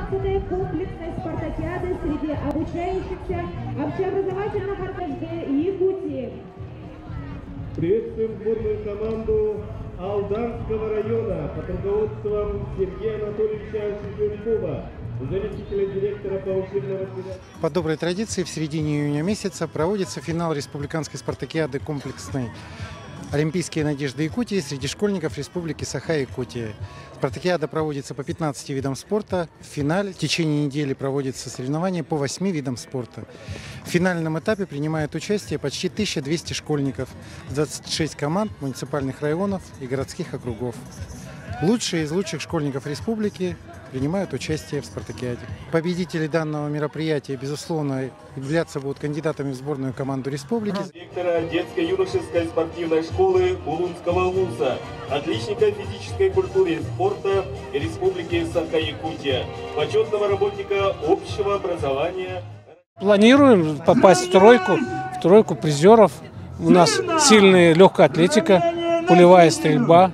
15-й комплексной спартакиады среди обучающихся общеобразовательного РПГ Якутии. Приветствуем сборную команду Алданского района под руководством Сергея Анатольевича Шевченкова, заместителя директора по учебному воспитанию. По доброй традиции в середине июня месяца проводится финал республиканской спартакиады комплексной «Олимпийские надежды Якутии» среди школьников Республики Саха-Якутия. Спартакиада проводится по 15 видам спорта. В финале в течение недели проводятся соревнования по 8 видам спорта. В финальном этапе принимают участие почти 1200 школьников, 26 команд муниципальных районов и городских округов. Лучшие из лучших школьников республики принимают участие в спартакиаде. Победители данного мероприятия, безусловно, являться будут кандидатами в сборную команду республики. Директора детско-юношеской спортивной школы Улунского ВУЗа, отличника физической культуры и спорта Республики Саха-Якутия, почетного работника общего образования. Планируем попасть в тройку призеров. У нас сильная легкая атлетика, пулевая стрельба,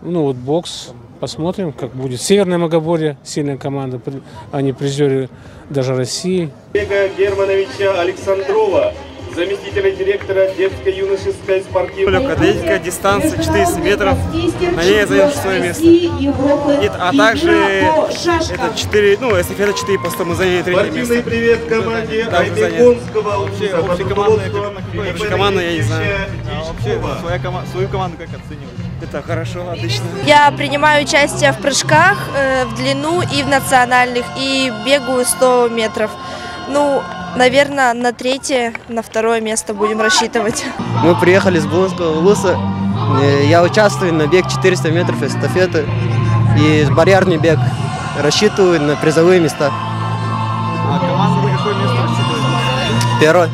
бокс. Посмотрим, как будет. Северное Магоборье, сильная команда, они призеры даже России. Олега Германовича Александрова, заместителя директора детско-юношеской спортивной школы. Атлетика, дистанция 400 метров, на ней я занял 6 место. А также это 4, эстафета 4 поста, мы заняли 3 место. Спортивный привет команде Аймеконского ВУЗа. Общекомандно я не знаю. Свою команду как оцениваете? Это хорошо, отлично. Я принимаю участие в прыжках в длину и в национальных, и бегаю 100 метров. Наверное, на третье, на второе место будем рассчитывать. Мы приехали с Булунского ВУЗа. Я участвую на бег 400 метров эстафеты и барьерный бег. Рассчитываю на призовые места. А команда на какое место рассчитывает? Первое.